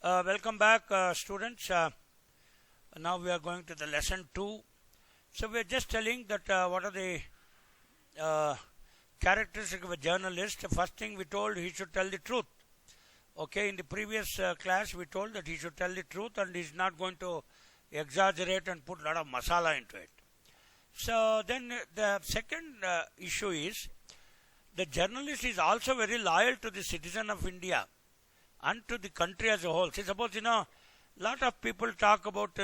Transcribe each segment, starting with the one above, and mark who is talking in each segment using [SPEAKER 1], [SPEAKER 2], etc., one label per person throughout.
[SPEAKER 1] Welcome back, students. Now we are going to the lesson 2. So we are just telling that what are the characteristics of a journalist. The first thing we told, he should tell the truth. Okay, in the previous class we told that he should tell the truth and he is not going to exaggerate and put a lot of masala into it. So then the second issue is, the journalist is also very loyal to the citizen of India and to the country as a whole. See, suppose, lot of people talk about,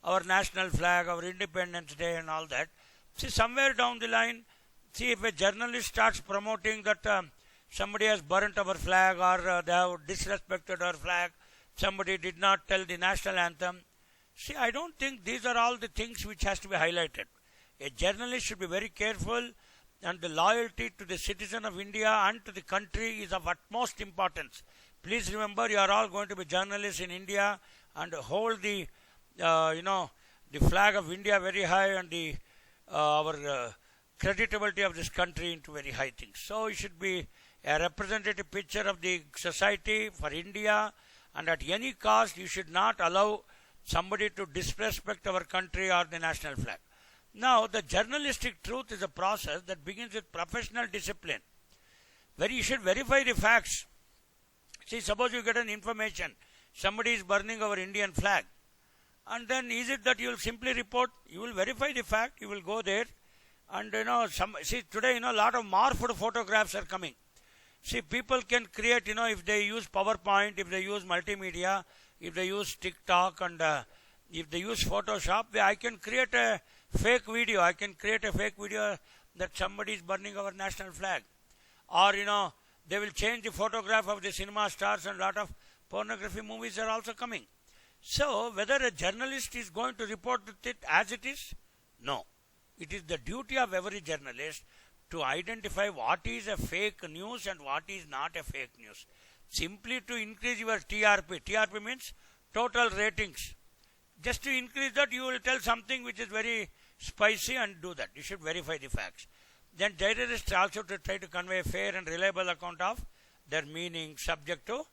[SPEAKER 1] our national flag, our Independence Day and all that. See, somewhere down the line, see, if a journalist starts promoting that somebody has burnt our flag or they have disrespected our flag, somebody did not tell the national anthem. See, I don't think these are all the things which has to be highlighted. A journalist should be very careful, and the loyalty to the citizen of India and to the country is of utmost importance. Please remember, you are all going to be journalists in India and hold the, the flag of India very high and the our creditability of this country into very high things. So it should be a representative picture of the society for India, and at any cost you should not allow somebody to disrespect our country or the national flag. Now, the journalistic truth is a process that begins with professional discipline, where you should verify the facts. See, suppose you get an information, somebody is burning our Indian flag, and then is it that you will simply report? You will verify the fact, you will go there, and today, a lot of morphed photographs are coming. See, people can create, if they use PowerPoint, if they use multimedia, if they use TikTok, and if they use Photoshop, I can create a fake video. I can create a fake video that somebody is burning our national flag. Or, they will change the photograph of the cinema stars, and a lot of pornography movies are also coming. So, whether a journalist is going to report it as it is? No. It is the duty of every journalist to identify what is a fake news and what is not a fake news. Simply to increase your TRP. TRP means total ratings. Just to increase that, you will tell something which is very spicy and do that. You should verify the facts. Then journalists also to try to convey a fair and reliable account of their meaning, subject to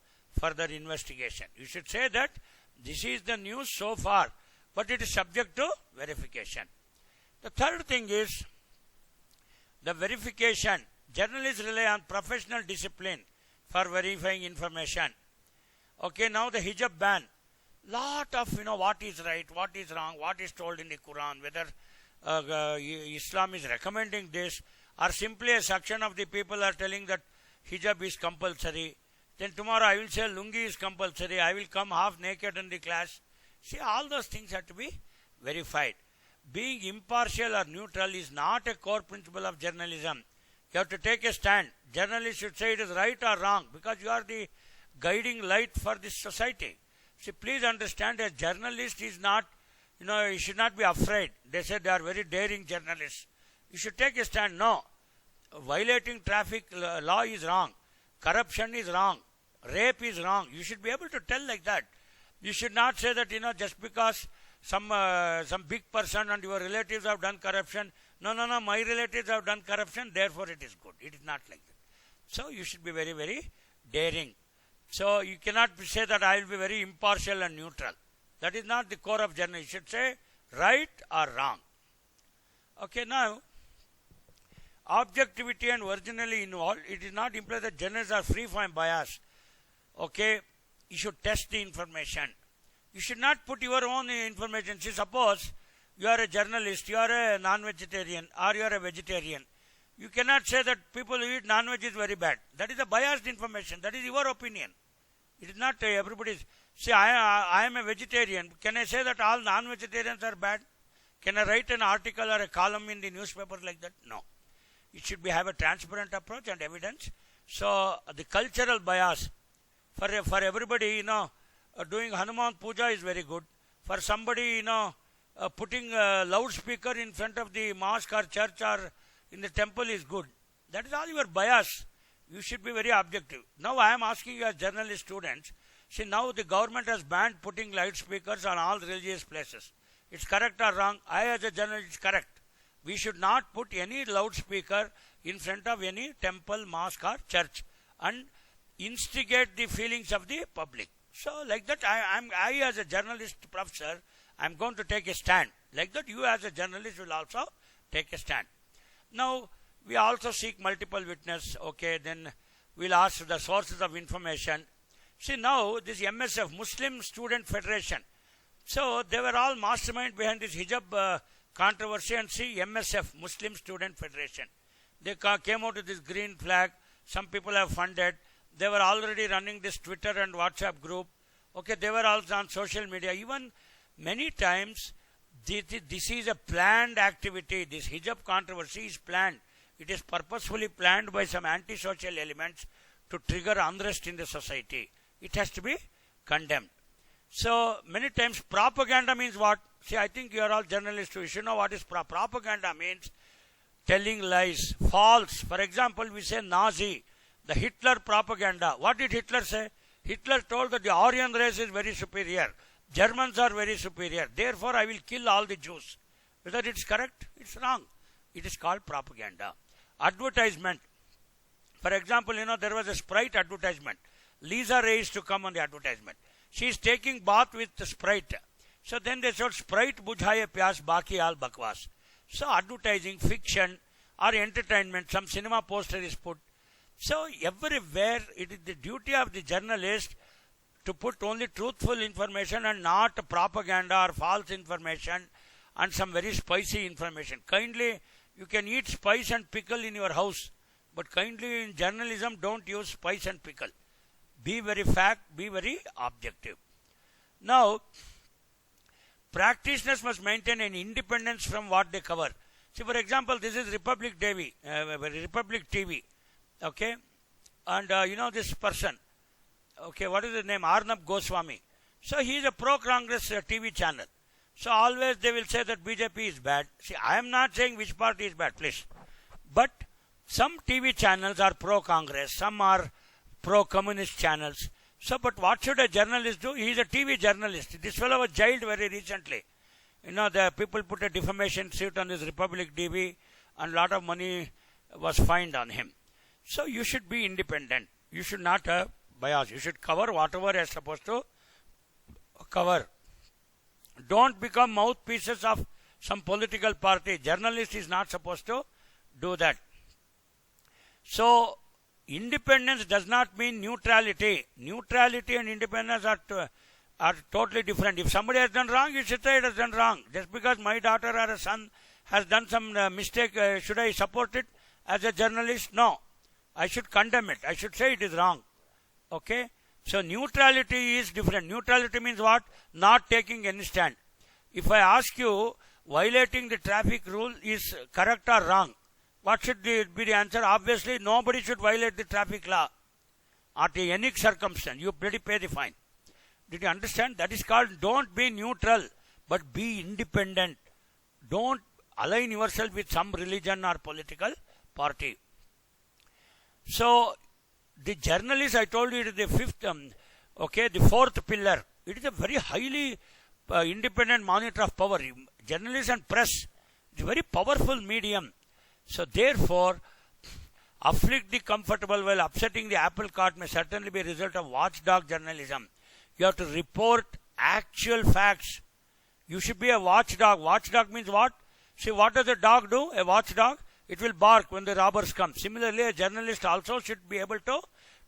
[SPEAKER 1] further investigation. You should say that this is the news so far, but it is subject to verification. The third thing is the verification. Journalists rely on professional discipline for verifying information. Okay, now the hijab ban. Lot of, what is right, what is wrong, what is told in the Quran, whether Islam is recommending this, or simply a section of the people are telling that hijab is compulsory. Then tomorrow I will say lungi is compulsory, I will come half naked in the class. See, all those things have to be verified. Being impartial or neutral is not a core principle of journalism. You have to take a stand. Journalists should say it is right or wrong, because you are the guiding light for this society. See, please understand, a journalist is not, you should not be afraid. They say they are very daring journalists. You should take a stand. No. Violating traffic law is wrong. Corruption is wrong. Rape is wrong. You should be able to tell like that. You should not say that, just because some big person and your relatives have done corruption. No, my relatives have done corruption, therefore it is good. It is not like that. So you should be very, very daring. So you cannot say that I will be very impartial and neutral. That is not the core of journalism. You should say right or wrong. Okay, now, objectivity and originally involved, it is not implied that journalists are free from bias. Okay, you should test the information. You should not put your own information. See, suppose you are a journalist, you are a non-vegetarian or you are a vegetarian. You cannot say that people who eat non-veg is very bad. That is a biased information. That is your opinion. It is not everybody's. See, I am a vegetarian. Can I say that all non-vegetarians are bad? Can I write an article or a column in the newspaper like that? No. It should have a transparent approach and evidence. So, the cultural bias for everybody, doing Hanuman Puja is very good. For somebody, putting a loudspeaker in front of the mosque or church or in the temple is good. That is all your bias. You should be very objective. Now I am asking you as journalist students, see, now the government has banned putting loudspeakers on all religious places. It's correct or wrong? I as a journalist, it's correct. We should not put any loudspeaker in front of any temple, mosque or church and instigate the feelings of the public. So like that, I as a journalist professor, I'm going to take a stand. Like that, you as a journalist will also take a stand. Now, we also seek multiple witness. Okay, then we'll ask the sources of information. See, now this MSF, Muslim Student Federation, so they were all mastermind behind this hijab controversy, and see MSF, Muslim Student Federation. They came out with this green flag. Some people have funded. They were already running this Twitter and WhatsApp group. Okay, they were also on social media. Even many times, this is a planned activity. This hijab controversy is planned. It is purposefully planned by some anti-social elements to trigger unrest in the society. It has to be condemned. So, many times propaganda means what? See, I think you are all journalists too. You should know what is propaganda means. Telling lies, false. For example, we say Nazi, the Hitler propaganda. What did Hitler say? Hitler told that the Aryan race is very superior. Germans are very superior. Therefore, I will kill all the Jews. Whether it's correct? It's wrong. It is called propaganda. Advertisement. For example, there was a Sprite advertisement. Lisa Ray is to come on the advertisement. She is taking bath with the Sprite. So then they said, Sprite bujhaye pyas, baki all bakwas. So advertising, fiction or entertainment, some cinema poster is put. So everywhere it is the duty of the journalist to put only truthful information and not propaganda or false information and some very spicy information. Kindly, you can eat spice and pickle in your house, but kindly in journalism don't use spice and pickle. Be very fact, be very objective. Now, practitioners must maintain an independence from what they cover. See, for example, this is Republic TV. Okay, and this person. Okay, what is his name? Arnab Goswami. So he is a pro-Congress TV channel. So always they will say that BJP is bad. See, I am not saying which party is bad, please. But some TV channels are pro-Congress, some are pro-communist channels. So, but what should a journalist do? He is a TV journalist. This fellow was jailed very recently. The people put a defamation suit on his Republic TV and a lot of money was fined on him. So you should be independent. You should not have bias. You should cover whatever you are supposed to cover. Don't become mouthpieces of some political party. Journalist is not supposed to do that. So, independence does not mean neutrality. Neutrality and independence are totally different. If somebody has done wrong, you should say it has done wrong. Just because my daughter or a son has done some mistake, should I support it as a journalist? No. I should condemn it. I should say it is wrong. Okay? So, neutrality is different. Neutrality means what? Not taking any stand. If I ask you, violating the traffic rule is correct or wrong, what should be the answer? Obviously, nobody should violate the traffic law at any circumstance. You pay the fine. Did you understand? That is called don't be neutral, but be independent. Don't align yourself with some religion or political party. So, the journalist, I told you, it is the fifth, the fourth pillar. It is a very highly independent monitor of power. Journalists and press is a very powerful medium. So, therefore, afflict the comfortable while upsetting the apple cart may certainly be a result of watchdog journalism. You have to report actual facts. You should be a watchdog. Watchdog means what? See, what does a dog do? A watchdog? It will bark when the robbers come. Similarly, a journalist also should be able to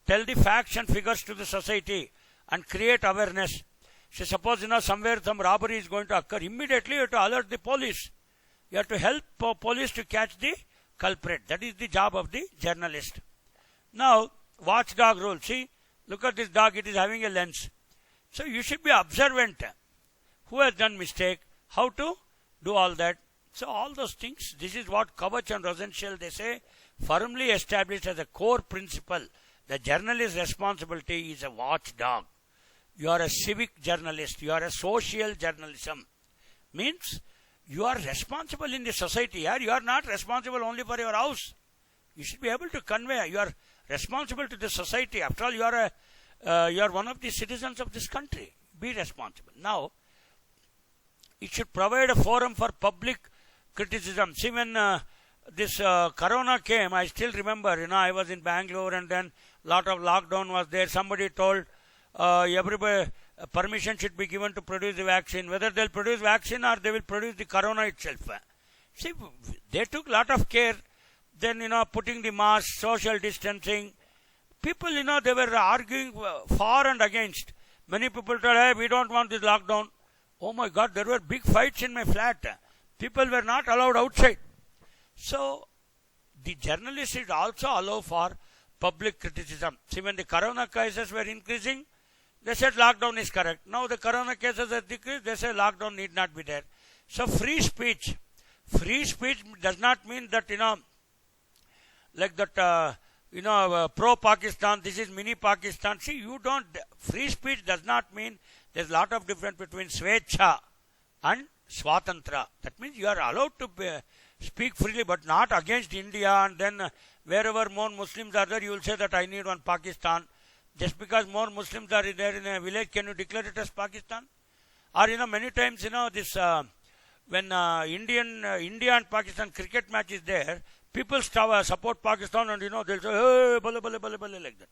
[SPEAKER 1] tell the facts and figures to the society and create awareness. So, suppose, somewhere some robbery is going to occur. Immediately, you have to alert the police. You have to help police to catch the culprit. That is the job of the journalist. Now, watchdog rule. See, look at this dog. It is having a lens. So, you should be observant. Who has done mistake? How to do all that? So, all those things, this is what Kavach and Rosenshell, they say, firmly established as a core principle. The journalist's responsibility is a watchdog. You are a civic journalist. You are a social journalism. Means, you are responsible in the society. You are not responsible only for your house. You should be able to convey. You are responsible to the society. After all, you are one of the citizens of this country. Be responsible. Now, it should provide a forum for public criticism. See, when this corona came, I still remember, I was in Bangalore and then lot of lockdown was there. Somebody told, everybody permission should be given to produce the vaccine. Whether they'll produce vaccine or they will produce the corona itself. See, they took lot of care. Then, putting the mask, social distancing. People, they were arguing for and against. Many people told, hey, we don't want this lockdown. Oh my God, there were big fights in my flat. People were not allowed outside. So, the journalists should also allow for public criticism. See, when the corona cases were increasing, they said lockdown is correct. Now the corona cases have decreased, they say lockdown need not be there. So, free speech does not mean that, like that, pro-Pakistan, this is mini-Pakistan. See, free speech does not mean, there's a lot of difference between Svecha and Swatantra. That means you are allowed to speak freely, but not against India, and then wherever more Muslims are there, you will say that I need one Pakistan. Just because more Muslims are there in a village, can you declare it as Pakistan? Or, many times, this, when India and Pakistan cricket match is there, people support Pakistan and, they'll say, hey, bale, bale, bale, bale, like that.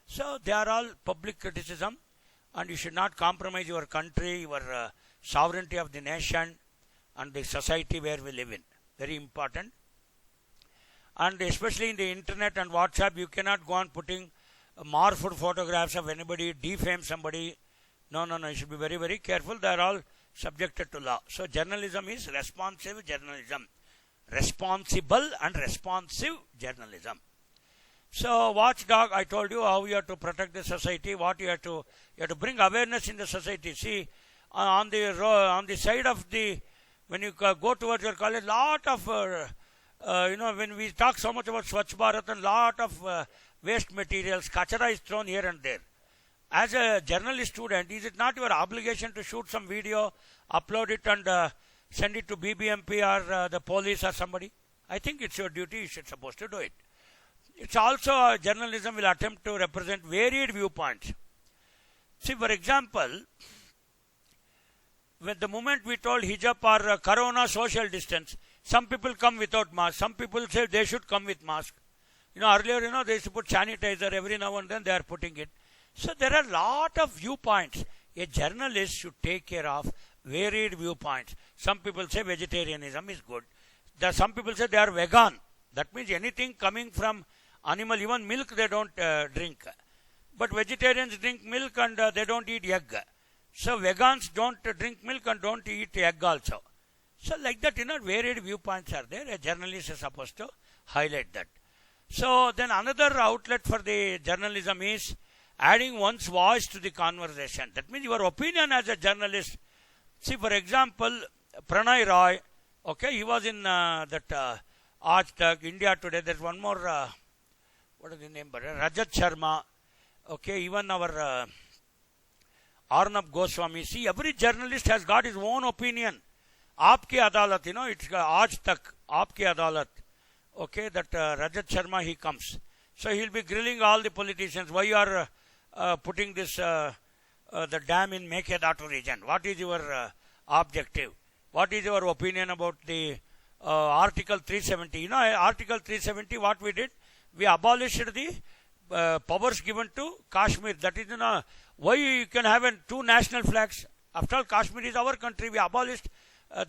[SPEAKER 1] So, they are all public criticism, and you should not compromise your country, your sovereignty of the nation and the society where we live in. Very important. And especially in the internet and WhatsApp, you cannot go on putting morphed photographs of anybody, defame somebody. No, you should be very, very careful. They are all subjected to law. So, journalism is responsive journalism. Responsible and responsive journalism. So, watchdog, I told you how you have to protect the society, what you have to bring awareness in the society. See, on the side of the, when you go towards your college, lot of, when we talk so much about Swachh Bharat, and lot of waste materials, kachara is thrown here and there. As a journalist student, is it not your obligation to shoot some video, upload it and send it to BBMP or the police or somebody? I think it's your duty, you should supposed to do it. It's also, journalism will attempt to represent varied viewpoints. See, for example, when the moment we told hijab or corona social distance, some people come without mask, some people say they should come with mask. Earlier, they used to put sanitizer, every now and then they are putting it. So there are a lot of viewpoints. A journalist should take care of varied viewpoints. Some people say vegetarianism is good. Some people say they are vegan. That means anything coming from animal, even milk they don't drink. But vegetarians drink milk and they don't eat egg. So vegans don't drink milk and don't eat egg also. So like that, varied viewpoints are there. A journalist is supposed to highlight that. So then another outlet for the journalism is adding one's voice to the conversation. That means your opinion as a journalist. See, for example, Pranay Roy, okay, he was in that Aaj India Today. There's one more, what is the name? Rajat Sharma. Okay, even our Arnab Goswami. See, every journalist has got his own opinion. Aapki Adalat, it's Aaj Tak, Aapki Adalat. Okay, that Rajat Sharma, he comes. So he'll be grilling all the politicians. Why you are putting this, the dam in Mekedatu region? What is your objective? What is your opinion about the Article 370? Article 370, what we did? We abolished the powers given to Kashmir. That is, why you can have two national flags? After all, Kashmir is our country. We abolished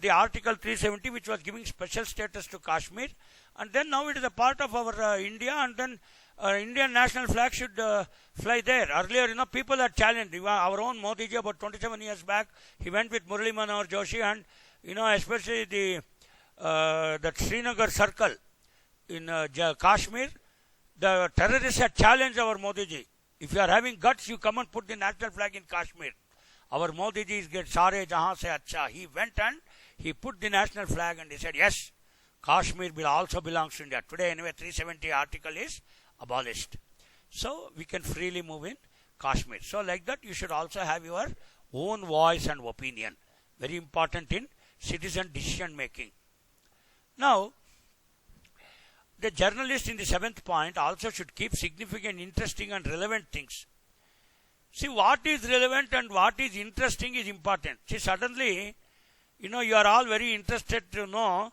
[SPEAKER 1] the Article 370, which was giving special status to Kashmir. And then now it is a part of our India, and then Indian national flag should fly there. Earlier, people had challenged. Our own Modi ji, about 27 years back, he went with Murali Manohar Joshi, and especially the Srinagar circle in Kashmir, the terrorists had challenged our Modi ji. If you are having guts, you come and put the national flag in Kashmir. Our Modi ji is get sare jahan se acha. He went and he put the national flag and he said, yes, Kashmir also belongs to India. Today, anyway, 370 article is abolished. So, we can freely move in Kashmir. So, like that, you should also have your own voice and opinion. Very important in citizen decision making. Now, the journalist in the 7th point also should keep significant, interesting and relevant things. See, what is relevant and what is interesting is important. See, suddenly, you are all very interested to know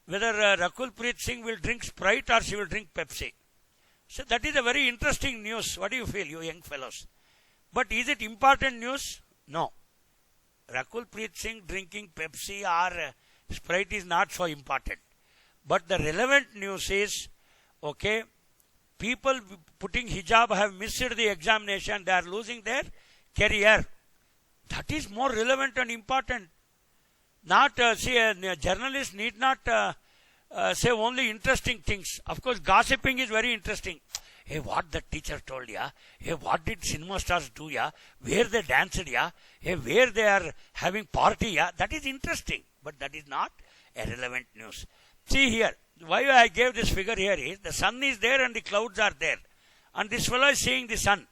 [SPEAKER 1] whether Rakul Preet Singh will drink Sprite or she will drink Pepsi. So that is a very interesting news. What do you feel, you young fellows? But is it important news? No. Rakul Preet Singh drinking Pepsi or Sprite is not so important. But the relevant news is, okay, people putting hijab have missed the examination, they are losing their career. That is more relevant and important. Not, a journalist need not say only interesting things. Of course, gossiping is very interesting. Hey, what the teacher told ya? Hey, what did cinema stars do ya? Where they danced ya? Hey, where they are having party ya? That is interesting, but that is not a relevant news. See here, why I gave this figure here is, the sun is there and the clouds are there. And this fellow is seeing the sun.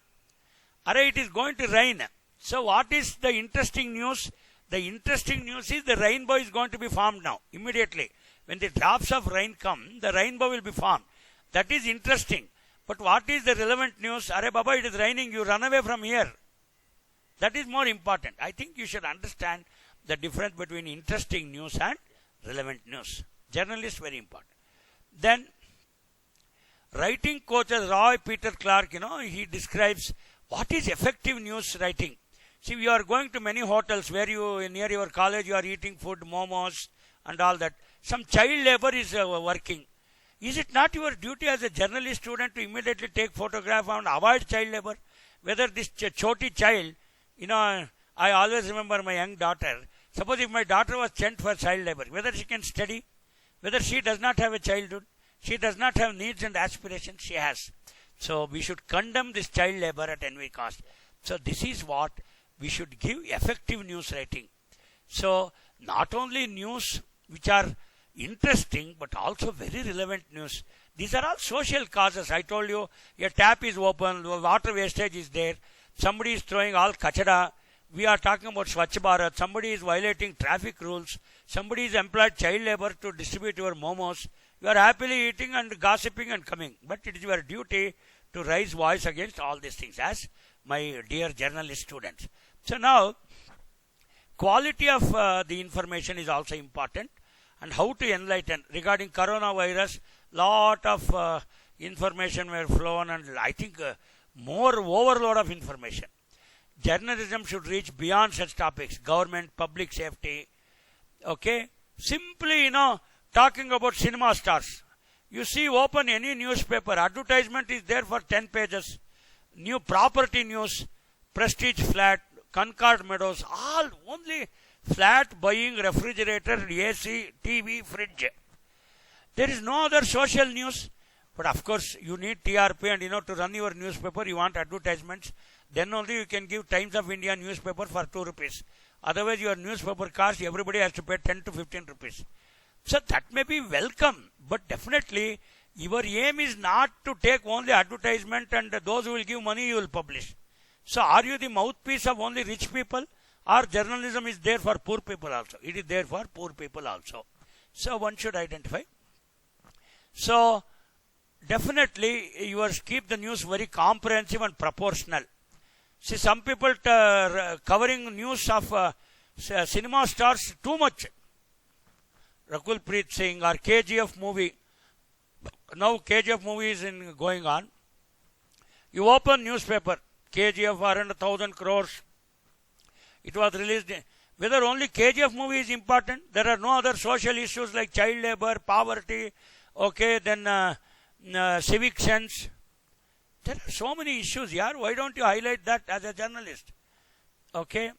[SPEAKER 1] Array, it is going to rain. So what is the interesting news? The interesting news is the rainbow is going to be formed now, immediately. When the drops of rain come, the rainbow will be formed. That is interesting. But what is the relevant news? Arey Baba, it is raining, you run away from here. That is more important. I think you should understand the difference between interesting news and relevant news. Journalist, very important. Then, writing coach Roy Peter Clark, he describes what is effective news writing. See, you are going to many hotels where you, near your college, you are eating food, momos and all that. Some child labor is working. Is it not your duty as a journalist student to immediately take photograph and avoid child labor? Whether this choti child, I always remember my young daughter. Suppose if my daughter was sent for child labor, whether she can study, whether she does not have a childhood, she does not have needs and aspirations, she has. So we should condemn this child labor at any cost. So this is what we should give effective news writing. So not only news which are interesting but also very relevant news. These are all social causes. I told you, a tap is open, water wastage is there, somebody is throwing all kachada. We are talking about Swachh Bharat. Somebody is violating traffic rules. Somebody is employed child labor to distribute your momos. You are happily eating and gossiping and coming. But it is your duty to raise voice against all these things, as my dear journalist students. So now, quality of the information is also important, and how to enlighten. Regarding coronavirus, lot of information were flown, and I think more overload of information. Journalism should reach beyond such topics, government, public safety. Okay, simply talking about cinema stars. You see, open any newspaper, advertisement is there for 10 pages. New property news, Prestige flat, Concord Meadows, all only flat buying, refrigerator, AC, TV, fridge. There is no other social news. But of course, you need TRP, and to run your newspaper, you want advertisements. Then only you can give Times of India newspaper for 2 rupees. Otherwise, your newspaper cost, everybody has to pay 10 to 15 rupees. So that may be welcome, but definitely your aim is not to take only advertisement and those who will give money you will publish. So are you the mouthpiece of only rich people, or journalism is there for poor people also? It is there for poor people also. So one should identify. So definitely you keep the news very comprehensive and proportional. See, some people covering news of cinema stars too much. Rakul Preet Singh or KGF movie. Now KGF movie is going on. You open newspaper, KGF earned 1,000 crores. It was released. Whether only KGF movie is important, there are no other social issues like child labor, poverty, okay, then civic sense. There are so many issues here. Why don't you highlight that as a journalist? Okay.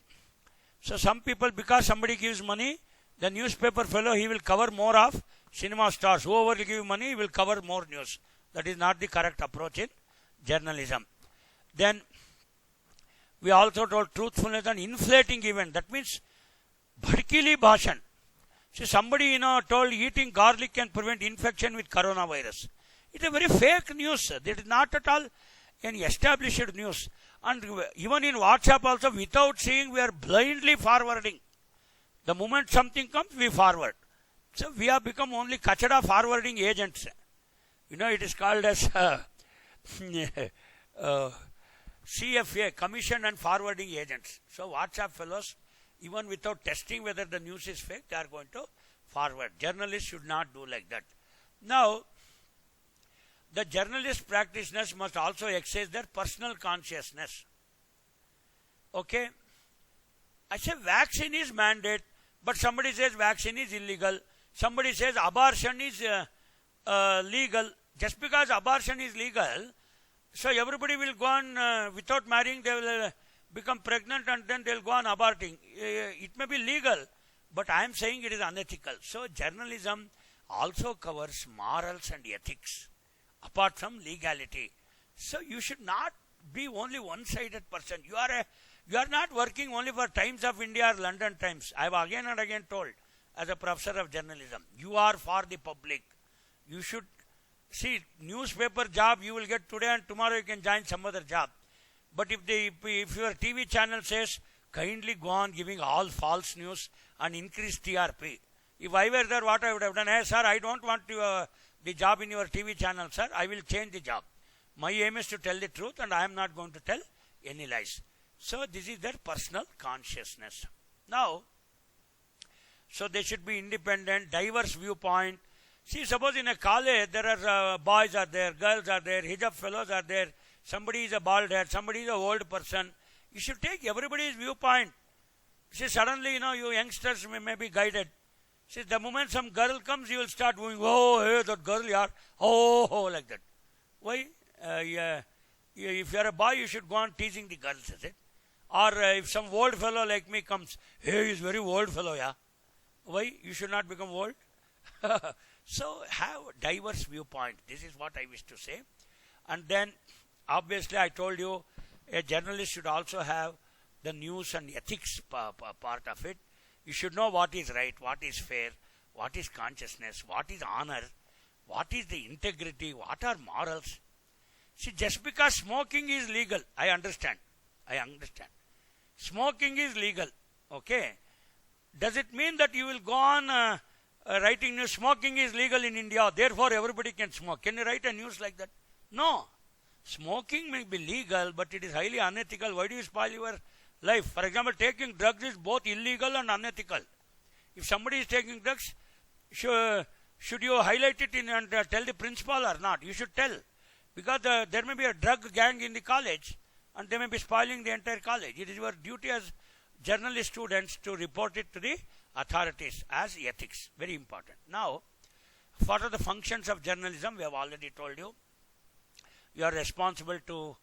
[SPEAKER 1] So some people, because somebody gives money, the newspaper fellow, he will cover more of cinema stars. Whoever will give money, he will cover more news. That is not the correct approach in journalism. Then we also told truthfulness and inflating event. That means bhadkili bhashan. See, somebody told eating garlic can prevent infection with coronavirus. It is a very fake news. It is not at all an established news. And even in WhatsApp also, without seeing, we are blindly forwarding. The moment something comes, we forward. So we have become only kachada forwarding agents. It is called as CFA, Commission and Forwarding Agents. So WhatsApp fellows, even without testing whether the news is fake, they are going to forward. Journalists should not do like that. Now, the journalist practitioners must also exercise their personal consciousness. Okay. I say vaccine is mandate, but somebody says vaccine is illegal. Somebody says abortion is legal. Just because abortion is legal, so everybody will go on without marrying, they will become pregnant and then they will go on aborting. It may be legal, but I am saying it is unethical. So journalism also covers morals and ethics apart from legality. So you should not be only one-sided person. You are not working only for Times of India or London Times. I have again and again told as a professor of journalism, you are for the public. You should see newspaper job you will get today and tomorrow you can join some other job. But if your TV channel says kindly go on giving all false news and increase TRP. If I were there, what I would have done? Hey sir, I don't want the job in your TV channel, sir. I will change the job. My aim is to tell the truth and I am not going to tell any lies. So this is their personal consciousness. Now, so they should be independent, diverse viewpoint. See, suppose in a college there are boys are there, girls are there, hijab fellows are there, somebody is a bald head, somebody is an old person. You should take everybody's viewpoint. See, suddenly, you youngsters may be guided. See, the moment some girl comes, you will start going, oh, hey, that girl, yaar, oh, like that. Why? If you are a boy, you should go on teasing the girls, is it? Or if some old fellow like me comes, hey, he is very old fellow, yeah. Why? You should not become old. So have diverse viewpoint. This is what I wish to say. And then, obviously, I told you, a journalist should also have the news and ethics part of it. You should know what is right, what is fair, what is consciousness, what is honor, what is the integrity, what are morals. See, just because smoking is legal, I understand. Smoking is legal, okay. Does it mean that you will go on writing news, smoking is legal in India, therefore everybody can smoke? Can you write a news like that? No. Smoking may be legal, but it is highly unethical. Why do you spoil your life? For example, taking drugs is both illegal and unethical. If somebody is taking drugs, should you highlight it and tell the principal or not? You should tell. Because there may be a drug gang in the college and they may be spoiling the entire college. It is your duty as journalist students to report it to the authorities as ethics. Very important. Now, what are the functions of journalism? We have already told you. You are responsible to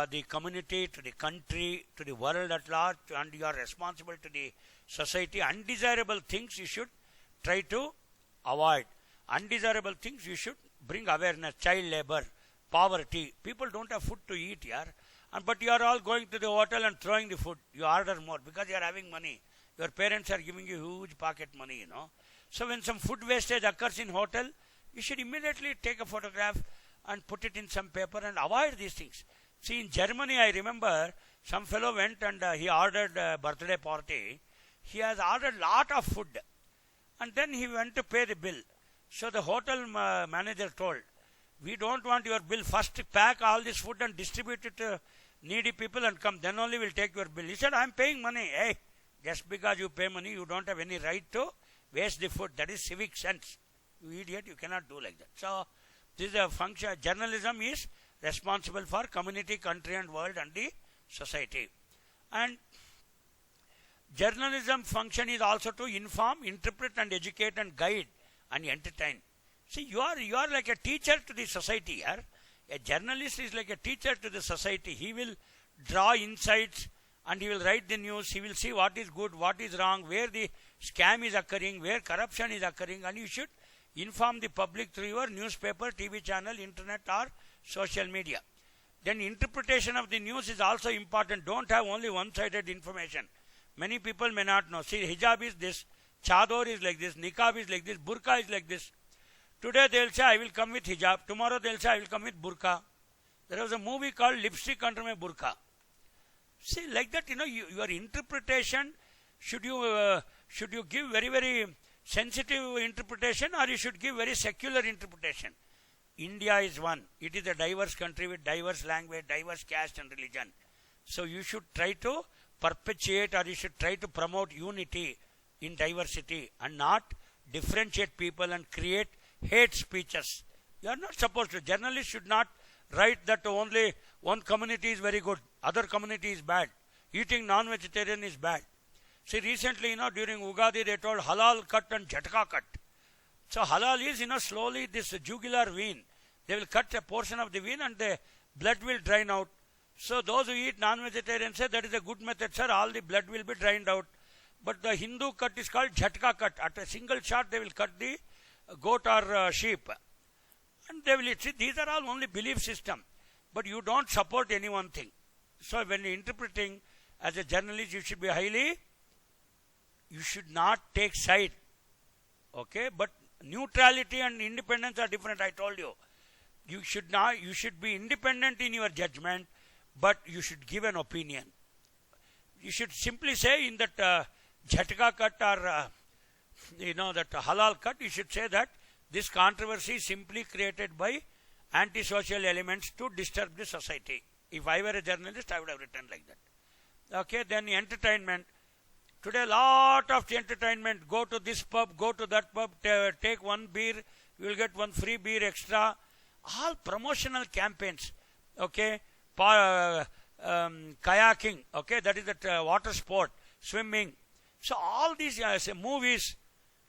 [SPEAKER 1] the community, to the country, to the world at large, and you are responsible to the society. Undesirable things you should try to avoid. Undesirable things you should bring awareness. Child labor, poverty. People don't have food to eat here. But you are all going to the hotel and throwing the food. You order more because you are having money. Your parents are giving you huge pocket money, So when some food wastage occurs in hotel, you should immediately take a photograph and put it in some paper and avoid these things. See, in Germany, I remember some fellow went and he ordered a birthday party. He has ordered lot of food. And then he went to pay the bill. So the hotel manager told, we don't want your bill. First pack all this food and distribute it to needy people and come. Then only we'll take your bill. He said, I'm paying money. Hey, just because you pay money, you don't have any right to waste the food. That is civic sense. You idiot, you cannot do like that. So, this is a function. Journalism is responsible for community, country and world and the society. And journalism function is also to inform, interpret and educate and guide and entertain. See, you are like a teacher to the society here. A journalist is like a teacher to the society. He will draw insights and he will write the news. He will see what is good, what is wrong, where the scam is occurring, where corruption is occurring, and you should inform the public through your newspaper, TV channel, internet or social media. Then interpretation of the news is also important. Don't have only one-sided information. Many people may not know. See, hijab is this, chador is like this, niqab is like this, burqa is like this. Today they will say, I will come with hijab. Tomorrow they will say, I will come with burqa. There was a movie called Lipstick Under My Burqa. See, like that, your interpretation, should you give very, very sensitive interpretation or you should give very secular interpretation? India is one. It is a diverse country with diverse language, diverse caste and religion. So you should try to perpetuate or you should try to promote unity in diversity and not differentiate people and create hate speeches. You are not supposed to. Journalists should not write that only one community is very good, other community is bad. eating non-vegetarian is bad. See, recently, during Ugadi, they told halal cut and jhatka cut. So halal is, slowly this jugular vein. They will cut a portion of the vein and the blood will drain out. So those who eat non-vegetarian say that is a good method, sir. All the blood will be drained out. But the Hindu cut is called jhatka cut. At a single shot, they will cut the goat or sheep. And they will eat. See, these are all only belief system. But you don't support any one thing. So when you're interpreting as a journalist, you should be you should not take side. Okay? But neutrality and independence are different, I told you. You should be independent in your judgment, but you should give an opinion. You should simply say in that jhatka cut or, that halal cut, you should say that this controversy is simply created by antisocial elements to disturb the society. If I were a journalist, I would have written like that. Okay, then entertainment. Today, lot of entertainment. Go to this pub, go to that pub, take one beer, you will get one free beer extra. All promotional campaigns. Okay, kayaking. Okay, that is that water sport, swimming. So all these movies,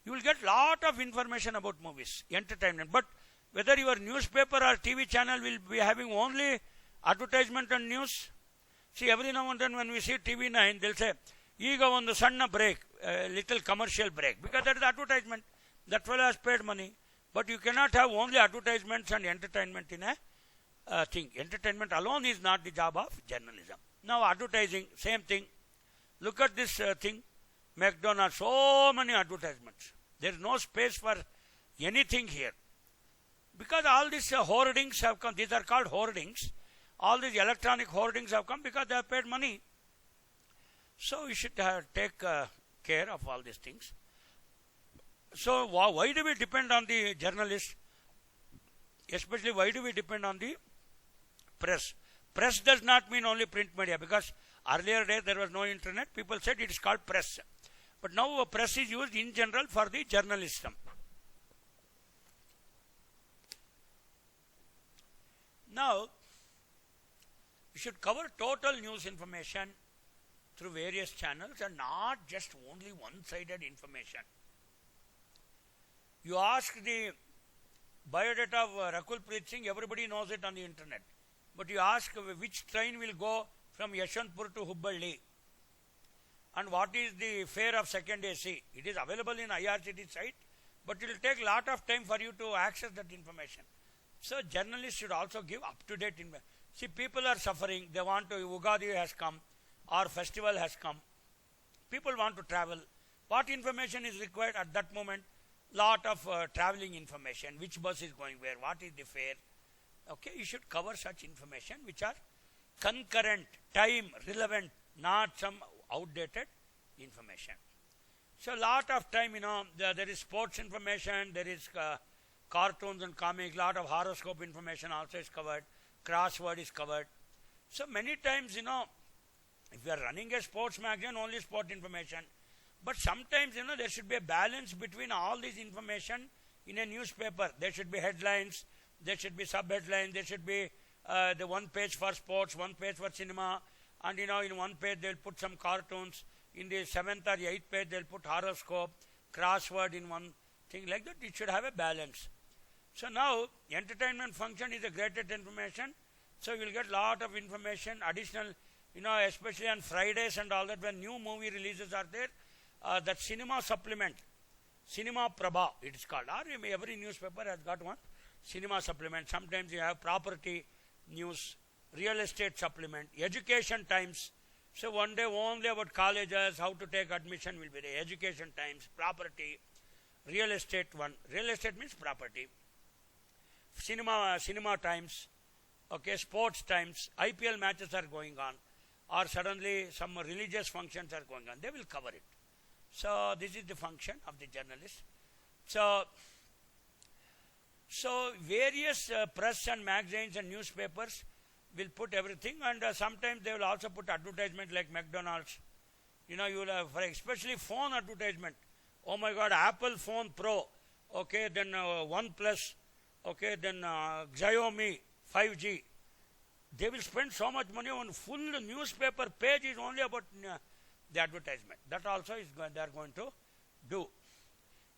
[SPEAKER 1] you will get lot of information about movies, entertainment. But whether your newspaper or TV channel will be having only advertisement and news. See, every now and then when we see TV9, they'll say, Ego on the sunna break, little commercial break, because that is advertisement. That fellow has paid money. But you cannot have only advertisements and entertainment in a thing. Entertainment alone is not the job of journalism. Now advertising, same thing. Look at this thing. McDonald's, so many advertisements. There is no space for anything here. Because all these hoardings have come, these are called hoardings. All these electronic hoardings have come because they have paid money. So you should take care of all these things. So why do we depend on the journalists? Especially why do we depend on the press? Press does not mean only print media, because earlier days there was no internet. People said it is called press. But now press is used in general for the journalism. Now, you should cover total news information through various channels and not just only one-sided information. You ask the biodata of Rakul Preet Singh, everybody knows it on the internet. But you ask which train will go from Yeshwanthpur to Hubballi and what is the fare of second AC. It is available in IRCT site, but it will take a lot of time for you to access that information. So journalists should also give up-to-date information. See, people are suffering. They want to, Ugadi has come or festival has come. People want to travel. What information is required at that moment? Lot of traveling information. Which bus is going where? What is the fare? Okay, you should cover such information which are concurrent, time relevant, not some outdated information. So lot of time, there is sports information, there is cartoons and comics, lot of horoscope information also is covered, crossword is covered. So many times, if you are running a sports magazine, only sport information. But sometimes, there should be a balance between all this information in a newspaper. There should be headlines, there should be sub-headlines, there should be the one page for sports, one page for cinema, and in one page they'll put some cartoons. In the 7th or 8th page they'll put horoscope, crossword in one thing like that. It should have a balance. So now, entertainment function is the greatest information. So you will get lot of information, additional, especially on Fridays and all that, when new movie releases are there, that cinema supplement, Cinema Prabha it is called. Or every newspaper has got one cinema supplement. Sometimes you have property news, real estate supplement, education times. So one day only about colleges, how to take admission will be there. Education times, property, real estate one. Real estate means property. Cinema times, okay, sports times, IPL matches are going on, or suddenly some religious functions are going on. They will cover it. So this is the function of the journalist. So various press and magazines and newspapers will put everything, and sometimes they will also put advertisement like McDonald's. You will have, for especially phone advertisement. Oh my God, Apple phone Pro. Okay, then OnePlus. Okay, then Xiaomi 5G. They will spend so much money on full newspaper page is only about the advertisement. That also is they are going to do.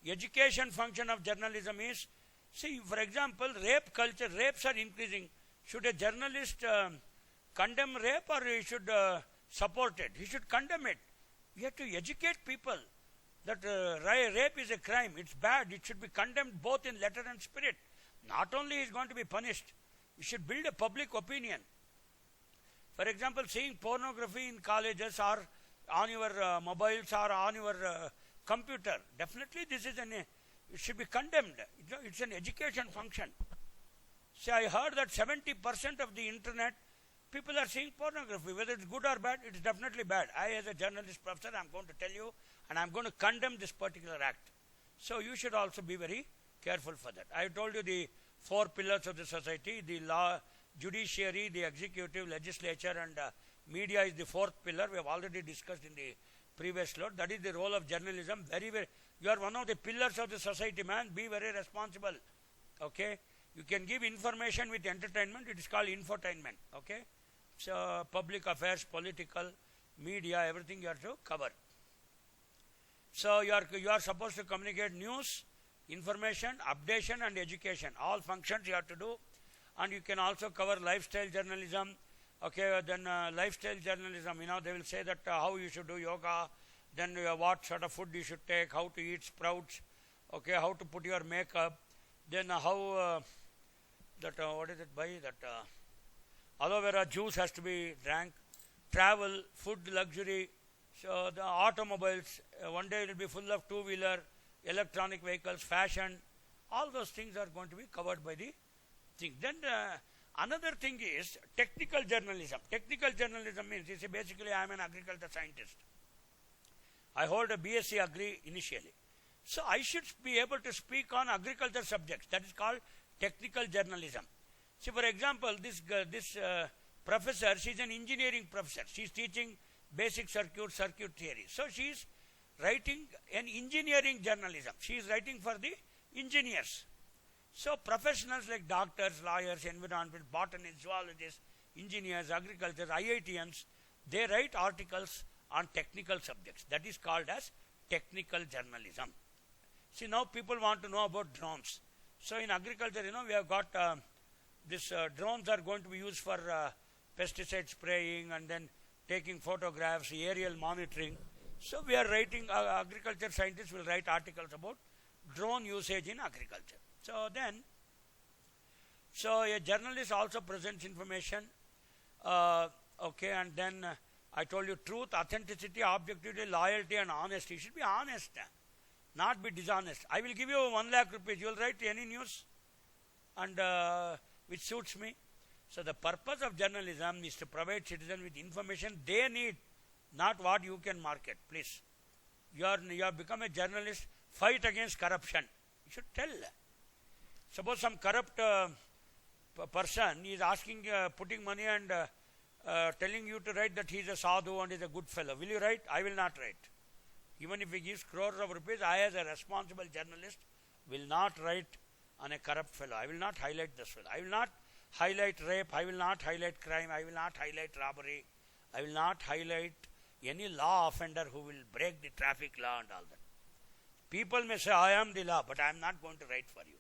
[SPEAKER 1] Education function of journalism is, see, for example, rape culture, rapes are increasing. Should a journalist condemn rape, or he should support it? He should condemn it. We have to educate people that rape is a crime. It's bad. It should be condemned both in letter and spirit. Not only is going to be punished, we should build a public opinion. For example, seeing pornography in colleges or on your mobiles or on your computer, definitely this is it should be condemned. It's an education function. See, I heard that 70% of the internet people are seeing pornography. Whether it's good or bad, it's definitely bad. I, as a journalist professor, I'm going to tell you, and I'm going to condemn this particular act. So you should also be very careful for that. I told you the 4 pillars of the society: the law, judiciary, the executive, legislature, and media is the 4th pillar. We have already discussed in the previous slot. That is the role of journalism. Very, very, you are one of the pillars of the society, man. Be very responsible. Okay? You can give information with entertainment. It is called infotainment. Okay? So, public affairs, political, media, everything you have to cover. So, you are supposed to communicate news, information, updation, and education. All functions you have to do. And you can also cover lifestyle journalism. Okay, then lifestyle journalism, they will say that how you should do yoga, then what sort of food you should take, how to eat sprouts, okay, how to put your makeup, then how what is it by that aloe vera juice has to be drank, travel, food, luxury. So the automobiles, one day it will be full of two-wheeler, electronic vehicles, fashion. All those things are going to be covered by the thing. Then another thing is technical journalism. Technical journalism means, you see, basically I am an agriculture scientist. I hold a BSc Agri initially. So I should be able to speak on agriculture subjects. That is called technical journalism. See, for example, this professor, she is an engineering professor. She is teaching basic circuit theory. So she is writing an engineering journalism. She is writing for the engineers. So professionals like doctors, lawyers, environmentalists, botanists, zoologists, engineers, agriculture, IITians, they write articles on technical subjects. That is called as technical journalism. See, now people want to know about drones. So in agriculture, we have got this drones are going to be used for pesticide spraying and then taking photographs, aerial monitoring. So we are writing, agriculture scientists will write articles about drone usage in agriculture. So then, a journalist also presents information, okay, and then I told you truth, authenticity, objectivity, loyalty, and honesty. You should be honest, not be dishonest. I will give you 1 lakh rupees. You will write any news, and which suits me. So the purpose of journalism is to provide citizens with information they need, not what you can market. Please, you have become a journalist. Fight against corruption. You should tell. Suppose some corrupt person is asking, putting money and telling you to write that he is a sadhu and is a good fellow. Will you write? I will not write. Even if he gives crores of rupees, I as a responsible journalist will not write on a corrupt fellow. I will not highlight this fellow. I will not highlight rape. I will not highlight crime. I will not highlight robbery. I will not highlight any law offender who will break the traffic law and all that. People may say, I am the law, but I am not going to write for you.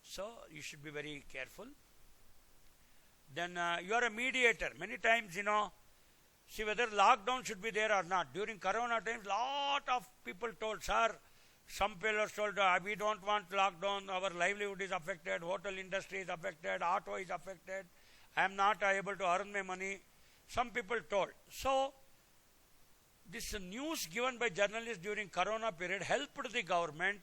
[SPEAKER 1] So, you should be very careful. Then, you are a mediator. Many times, see whether lockdown should be there or not. During Corona times, lot of people told, sir, some people told, we don't want lockdown, our livelihood is affected, hotel industry is affected, auto is affected, I am not able to earn my money. Some people told. So, this news given by journalists during Corona period helped the government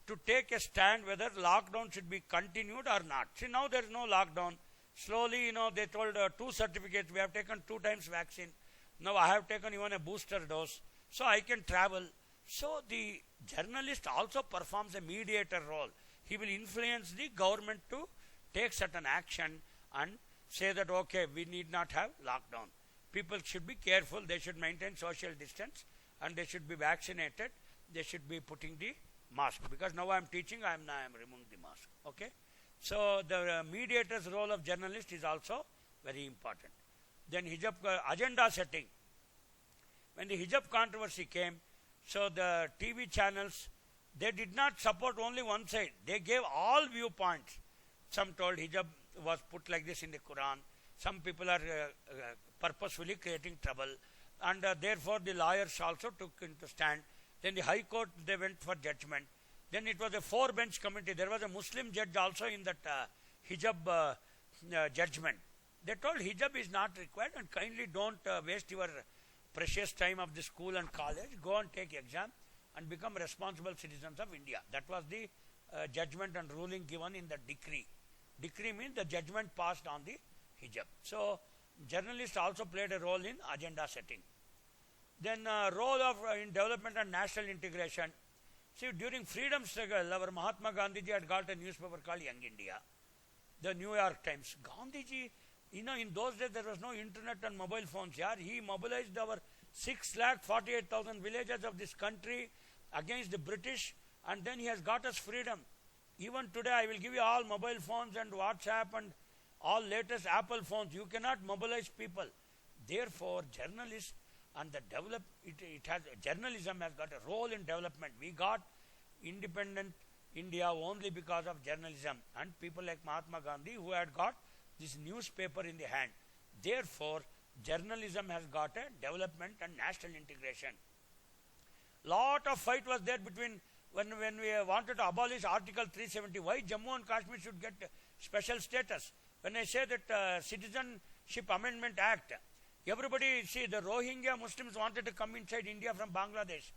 [SPEAKER 1] to take a stand whether lockdown should be continued or not. See, now there is no lockdown. Slowly, they told 2 certificates. We have taken 2 times vaccine. Now I have taken even a booster dose. So I can travel. So the journalist also performs a mediator role. He will influence the government to take certain action and say that, okay, we need not have lockdown. People should be careful. They should maintain social distance and they should be vaccinated. They should be putting the mask. Because now I am teaching, I am removing the mask. Okay. So the mediator's role of journalist is also very important. Then hijab agenda setting. When the hijab controversy came, so the TV channels, they did not support only one side. They gave all viewpoints. Some told hijab was put like this in the Quran. Some people are purposefully creating trouble. And therefore the lawyers also took into stand. Then the High Court, they went for judgment. Then it was a 4-bench committee. There was a Muslim judge also in that hijab judgment. They told hijab is not required and kindly don't waste your precious time of the school and college. Go and take exam and become responsible citizens of India. That was the judgment and ruling given in the decree. Decree means the judgment passed on the hijab. So journalists also played a role in agenda setting. Then role of in development and national integration. See, during freedom struggle, our Mahatma Gandhiji had got a newspaper called Young India, the New York Times. Gandhiji, in those days there was no internet and mobile phones. Yeah, he mobilized our 6,48,000 villagers of this country against the British, and then he has got us freedom. Even today, I will give you all mobile phones and WhatsApp and all latest Apple phones. You cannot mobilize people. Therefore, journalists and the journalism has got a role in development. We got independent India only because of journalism and people like Mahatma Gandhi who had got this newspaper in the hand. Therefore, journalism has got a development and national integration. Lot of fight was there between when we wanted to abolish Article 370. Why Jammu and Kashmir should get special status? When I say that Citizenship Amendment Act, everybody, see, the Rohingya Muslims wanted to come inside India from Bangladesh.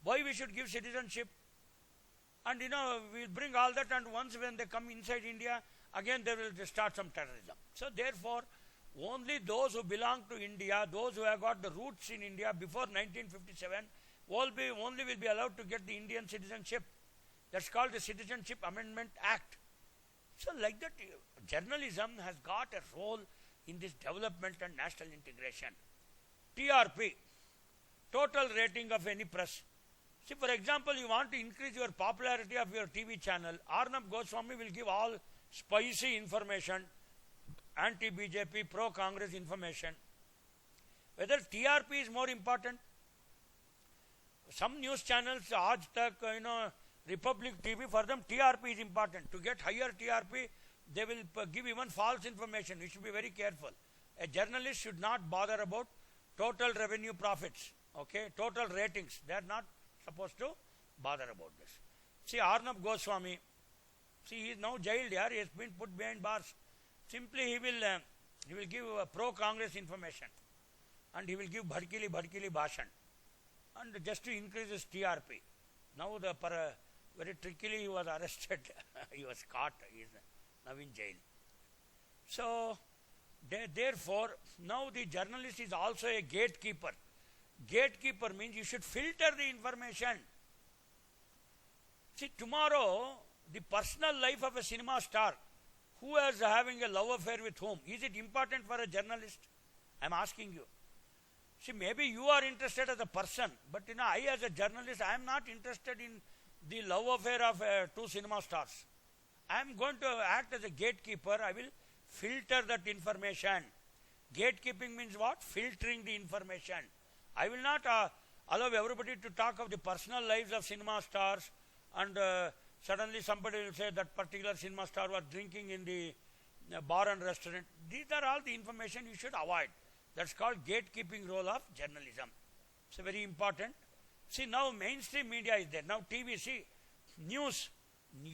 [SPEAKER 1] Why we should give citizenship? And we'll bring all that, and once when they come inside India, again they will start some terrorism. So therefore, only those who belong to India, those who have got the roots in India before 1957, only will be allowed to get the Indian citizenship. That's called the Citizenship Amendment Act. So like that, journalism has got a role in this development and national integration. TRP, total rating of any press. See, for example, you want to increase your popularity of your TV channel, Arnab Goswami will give all spicy information, anti-BJP, pro-Congress information. Whether TRP is more important? Some news channels, Aaj Tak, Republic TV, for them TRP is important. To get higher TRP, they will give even false information. We should be very careful. A journalist should not bother about total revenue profits, okay, total ratings. They are not supposed to bother about this. See, Arnab Goswami, see, he is now jailed here. He has been put behind bars. Simply, he will give pro-Congress information, and he will give bhadkili bhashan, and just to increase his TRP. Now, very trickily, he was arrested. He was caught. He is now in jail. So, therefore, now the journalist is also a gatekeeper. Gatekeeper means you should filter the information. See, tomorrow, the personal life of a cinema star, who is having a love affair with whom? Is it important for a journalist? I am asking you. See, maybe you are interested as a person, but I as a journalist, I am not interested in the love affair of two cinema stars. I am going to act as a gatekeeper. I will filter that information. Gatekeeping means what? Filtering the information. I will not allow everybody to talk of the personal lives of cinema stars, and suddenly somebody will say that particular cinema star was drinking in the bar and restaurant. These are all the information you should avoid. That's called gatekeeping role of journalism. It's very important. See, now mainstream media is there. Now TV, see, news.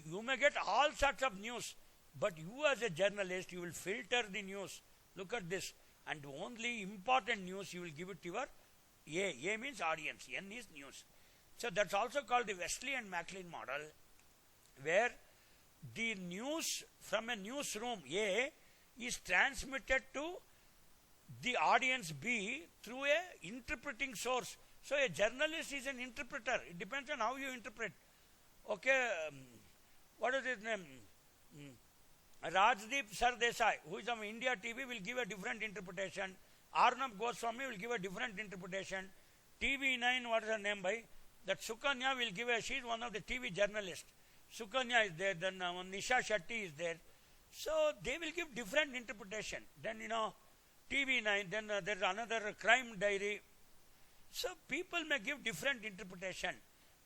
[SPEAKER 1] You may get all sorts of news, but you as a journalist, you will filter the news. Look at this. And only important news you will give it to your A. A means audience. N is news. So that's also called the Wesley and Maclean model, where the news from a newsroom A is transmitted to the audience B through a interpreting source. So a journalist is an interpreter. It depends on how you interpret. Okay, what is his name? Rajdeep Sardesai, who is on India TV, will give a different interpretation. Arnab Goswami will give a different interpretation. TV9, what is her name by? That Sukanya will give she is one of the TV journalists. Sukanya is there, then Nisha Shetty is there. So they will give different interpretation. Then, TV9, then there's another crime diary. So people may give different interpretation,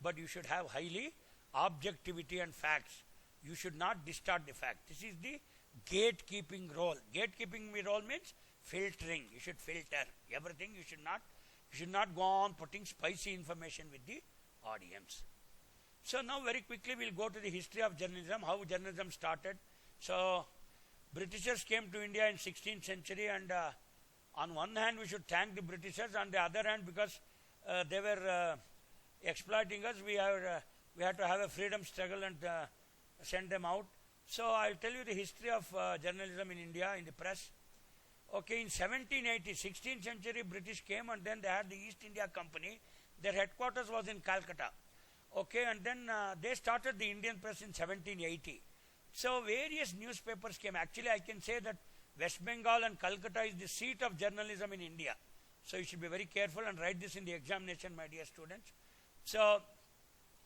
[SPEAKER 1] but you should have highly objectivity and facts. You should not distort the fact. This is the gatekeeping role. Gatekeeping role means filtering. You should filter everything. You should not go on putting spicy information with the audience. So now very quickly we'll go to the history of journalism, how journalism started. So Britishers came to India in 16th century, and on one hand we should thank the Britishers, on the other hand because they were exploiting us, we had to have a freedom struggle and send them out. So I'll tell you the history of journalism in India, in the press. Okay, in 1780, 16th century, British came, and then they had the East India Company. Their headquarters was in Calcutta. Okay, and then they started the Indian press in 1780. So various newspapers came. Actually, I can say that West Bengal and Calcutta is the seat of journalism in India. So you should be very careful and write this in the examination, my dear students. So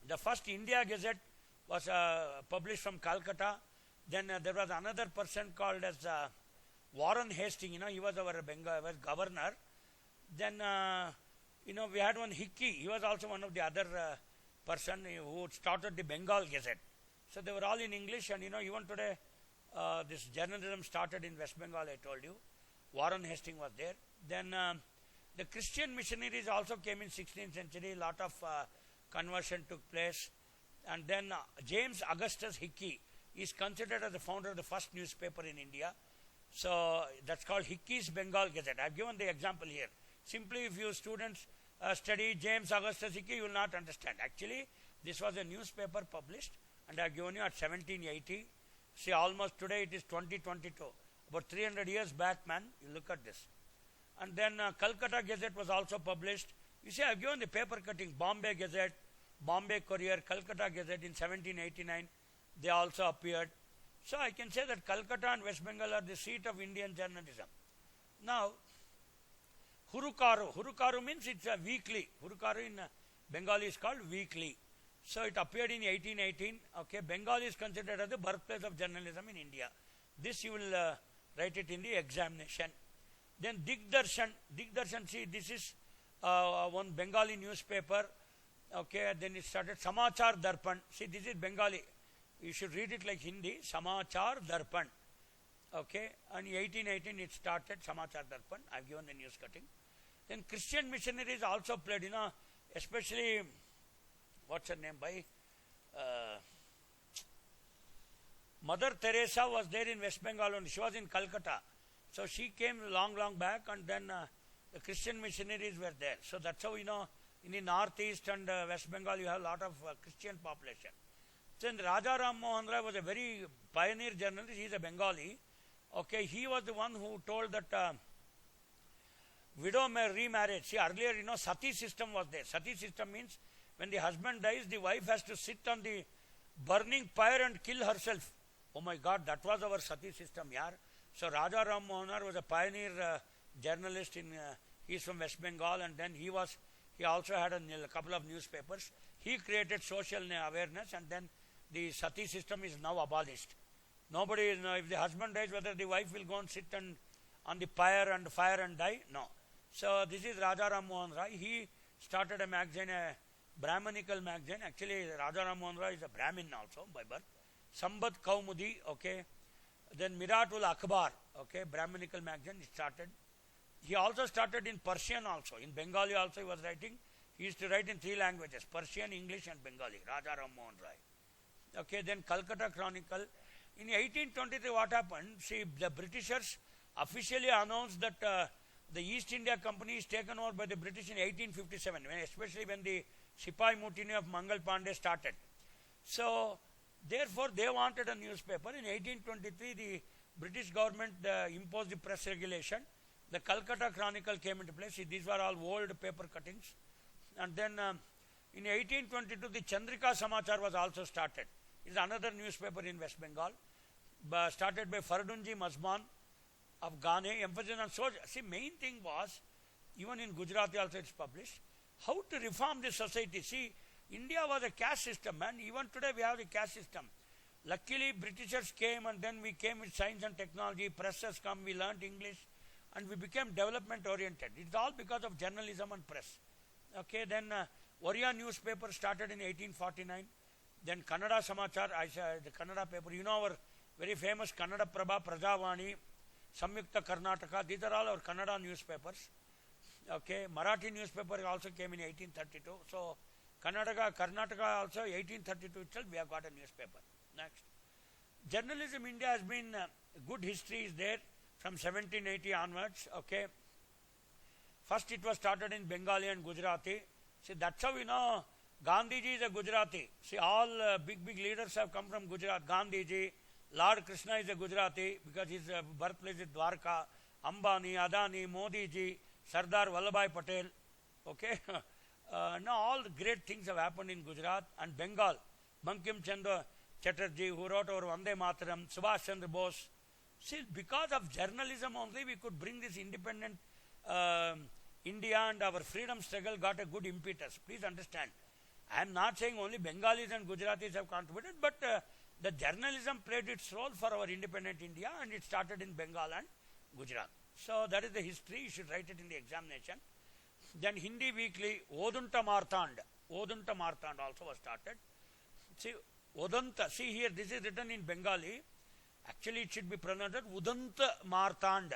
[SPEAKER 1] the first India Gazette was published from Calcutta. Then there was another person called as Warren Hastings. He was our Bengal governor. Then we had one Hiki. He was also one of the other person who started the Bengal Gazette. So they were all in English, and even today this journalism started in West Bengal, I told you. Warren Hastings was there. Then the Christian missionaries also came in 16th century. A lot of conversion took place. And then James Augustus Hiki is considered as the founder of the first newspaper in India. So that's called Hiki's Bengal Gazette. I've given the example here. Simply if you students study James Augustus Hiki, you will not understand. Actually, this was a newspaper published, and I've given you at 1780. See, almost today it is 2022. About 300 years back, man, you look at this. And then Calcutta Gazette was also published. You see, I've given the paper cutting. Bombay Gazette, Bombay Courier, Calcutta Gazette in 1789. They also appeared. So I can say that Calcutta and West Bengal are the seat of Indian journalism. Now, Hurukaru. Hurukaru means it's a weekly. Hurukaru in Bengali is called weekly. So it appeared in 1818. Okay, Bengal is considered as the birthplace of journalism in India. This you will write it in the examination. Then Digdarshan. Digdarshan, see, this is one Bengali newspaper. Okay, then it started Samachar Darpan. See, this is Bengali. You should read it like Hindi. Samachar Darpan. Okay, and in 1818 it started Samachar Darpan. I've given the news cutting. Then Christian missionaries also played, especially, what's her name, by Mother Teresa was there in West Bengal only. She was in Calcutta. So she came long back, and then the Christian missionaries were there. So that's how, in the northeast and West Bengal you have a lot of Christian population. Then Raja Ram Mohan Ray was a very pioneer journalist. He is a Bengali. Okay, he was the one who told that widow may remarry. See, earlier, sati system was there. Sati system means when the husband dies, the wife has to sit on the burning pyre and kill herself. Oh my God, that was our sati system, yaar. So Raja Ram Mohan Ray was a pioneer journalist he's from West Bengal, and then he also had a couple of newspapers. He created social awareness, and then the sati system is now abolished. Nobody is, if the husband dies, whether the wife will go and sit on the pyre and fire and die? No. So this is Raja Ram Mohan Ray. He started a magazine, a Brahmanical magazine. Actually, Raja Ram Mohan Ray is a Brahmin also by birth. Sambat Kaumudi, okay. Then Miratul Akhbar, okay, Brahmanical magazine, he started. He also started in Persian also. In Bengali also he was writing. He used to write in 3 languages, Persian, English and Bengali. Raja Ram Mohan Ray. Okay, then Calcutta Chronicle. In 1823, what happened? See, the Britishers officially announced that the East India Company is taken over by the British in 1857, especially when the Sipai Mutiny of Mangal Pandey started. So, therefore, they wanted a newspaper. In 1823, the British government imposed the press regulation. The Calcutta Chronicle came into place. See, these were all old paper cuttings. And then in 1822, the Chandrika Samachar was also started. It's another newspaper in West Bengal, started by Fardunji Mazman of Ghane, emphasis on soldier. See, main thing was, even in Gujarati also it's published, how to reform the society. See, India was a caste system, and even today we have the caste system. Luckily, Britishers came, and then we came with science and technology, press has come, we learnt English, and we became development oriented. It's all because of journalism and press. Okay, then Oriya newspaper started in 1849. Then Kannada Samachar, the Kannada paper, you know our very famous Kannada Prabha, Prajavani, Samyukta Karnataka, these are all our Kannada newspapers. Okay, Marathi newspaper also came in 1832. So, Karnataka also 1832 itself we have got a newspaper. Next. Journalism India has been, good history is there from 1780 onwards. Okay. First it was started in Bengali and Gujarati. See, that's how we know Gandhiji is a Gujarati. See, all big leaders have come from Gujarat. Gandhiji, Lord Krishna is a Gujarati because his birthplace is Dwarka. Ambani, Adani, Modi ji, Sardar Vallabhbhai Patel. Okay. Now all the great things have happened in Gujarat and Bengal. Bankim Chandra Chatterjee, who wrote our Vande Mataram, Subhash Chandra Bose. See, because of journalism only, we could bring this independent India, and our freedom struggle got a good impetus. Please understand. I am not saying only Bengalis and Gujaratis have contributed, but the journalism played its role for our independent India, and it started in Bengal and Gujarat. So that is the history. You should write it in the examination. Then Hindi Weekly, Odunta Martand also was started. See, Odanta, see here, this is written in Bengali. Actually, it should be pronounced Udanta Martand.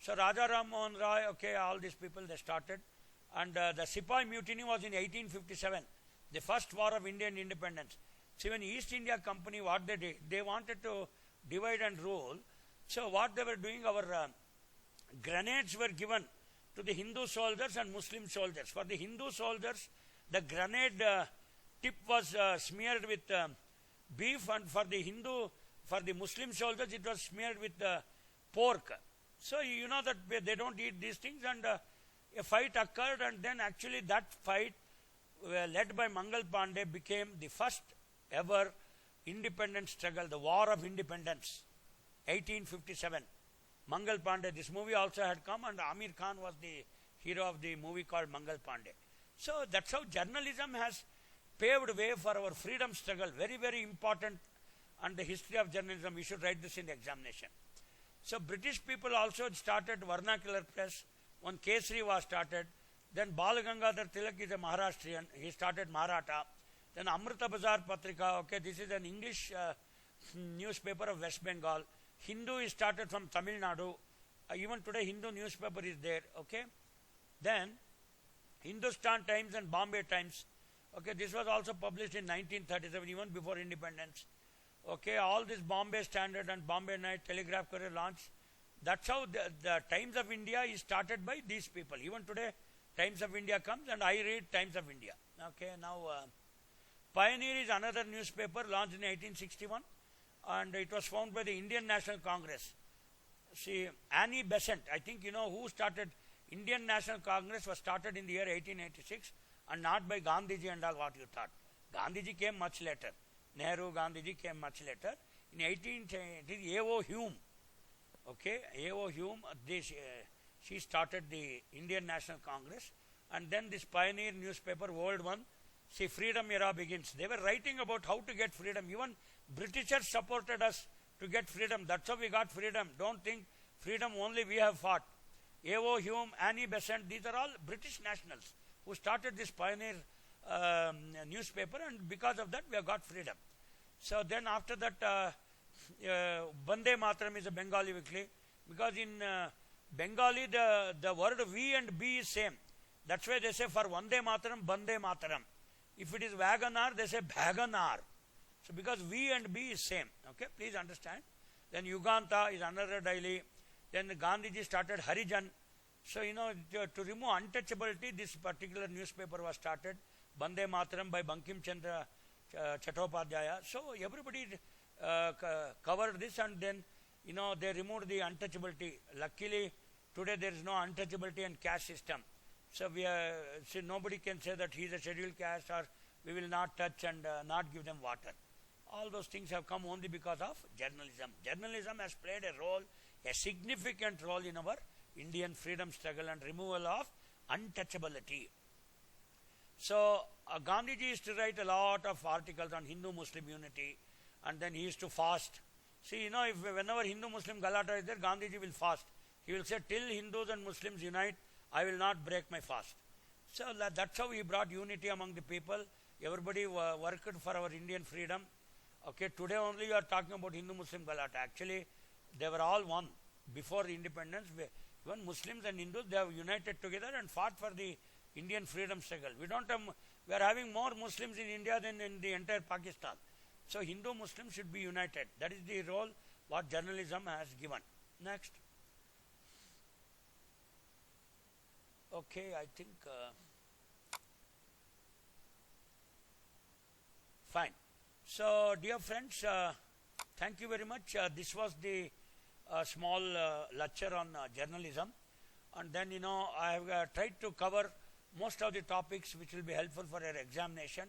[SPEAKER 1] So Raja Ramon Ray, okay, all these people, they started. And the Sepoy Mutiny was in 1857, the first war of Indian independence. See, when East India Company, what they did, they wanted to divide and rule. So what they were doing, our grenades were given to the Hindu soldiers and Muslim soldiers. For the Hindu soldiers, the grenade tip was smeared with beef, and for the Muslim soldiers, it was smeared with pork. So you know that they don't eat these things, and a fight occurred, and then actually that fight led by Mangal Pandey became the first ever independence struggle, the War of Independence, 1857. Mangal Pandey, this movie also had come, and Amir Khan was the hero of the movie called Mangal Pandey. So that's how journalism has paved way for our freedom struggle. Very, very important, and the history of journalism, we should write this in the examination. So British people also started vernacular press. One Kesari was started. Then Balagangadhar Tilak is a Maharashtrian. He started Maratha. Then Amrita Bazar Patrika. Okay, this is an English newspaper of West Bengal. Hindu is started from Tamil Nadu. Even today Hindu newspaper is there. Okay. Then Hindustan Times and Bombay Times. Okay, this was also published in 1937, even before independence. Okay, all this Bombay Standard and Bombay Night, Telegraph Courier launched. That's how the Times of India is started by these people. Even today, Times of India comes, and I read Times of India. Okay, now Pioneer is another newspaper launched in 1861, and it was founded by the Indian National Congress. See, Annie Besant, I think you know who started. Indian National Congress was started in the year 1886, and not by Gandhiji and all what you thought. Gandhiji came much later. Nehru, Gandhiji came much later. In 1810, A.O. Hume. Okay, A.O. Hume, she started the Indian National Congress, and then this Pioneer newspaper, World One, see, freedom era begins. They were writing about how to get freedom. Even Britishers supported us to get freedom. That's how we got freedom. Don't think freedom only we have fought. A.O. Hume, Annie Besant, these are all British nationals who started this Pioneer newspaper, and because of that we have got freedom. So then after that Vande Mataram is a Bengali weekly, because in Bengali the word V and B is same. That's why they say for Vande Mataram, Bande Mataram. If it is Waganar, they say Bhaganar. So because V and B is same. Okay, please understand. Then Yuganta is another daily. Then Gandhiji started Harijan. So you know, to remove untouchability, this particular newspaper was started. Bande Mataram by Bankim Chandra Chattopadhyaya. So everybody covered this, and then you know they removed the untouchability. Luckily today there is no untouchability and caste system. So we see, nobody can say that he is a scheduled caste, or we will not touch and not give them water. All those things have come only because of journalism. Journalism has played a role, a significant role in our Indian freedom struggle and removal of untouchability. So Gandhiji used to write a lot of articles on Hindu-Muslim unity, and then he used to fast. See, if whenever Hindu-Muslim Galata is there, Gandhiji will fast. He will say, till Hindus and Muslims unite, I will not break my fast. So that's how he brought unity among the people. Everybody worked for our Indian freedom. Okay, today only you are talking about Hindu-Muslim Galata. Actually, they were all one before independence. Even Muslims and Hindus, they have united together and fought for the Indian freedom struggle. We are having more Muslims in India than in the entire Pakistan. So Hindu-Muslims should be united. That is the role what journalism has given. Next. Okay, I think fine. So dear friends, thank you very much. This was the small lecture on journalism, and then I have tried to cover most of the topics which will be helpful for your examination.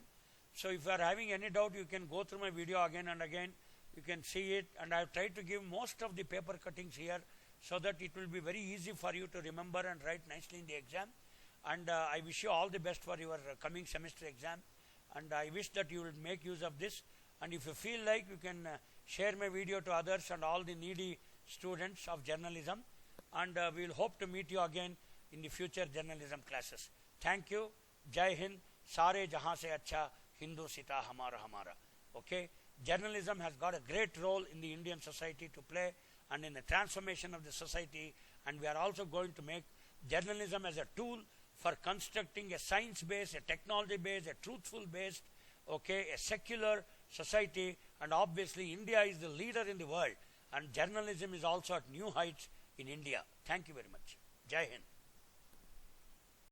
[SPEAKER 1] So if you are having any doubt, you can go through my video again and again. You can see it, and I have tried to give most of the paper cuttings here so that it will be very easy for you to remember and write nicely in the exam. And I wish you all the best for your coming semester exam, and I wish that you will make use of this. And if you feel like, you can share my video to others and all the needy students of journalism, and we will hope to meet you again in the future journalism classes. Thank you. Jai Hind. Sare jahan se acha Hindu sita hamara hamara. Okay. Journalism has got a great role in the Indian society to play and in the transformation of the society, and we are also going to make journalism as a tool for constructing a science-based, a technology-based, a truthful-based, okay, a secular society. And obviously India is the leader in the world, and journalism is also at new heights in India. Thank you very much. Jai Hind.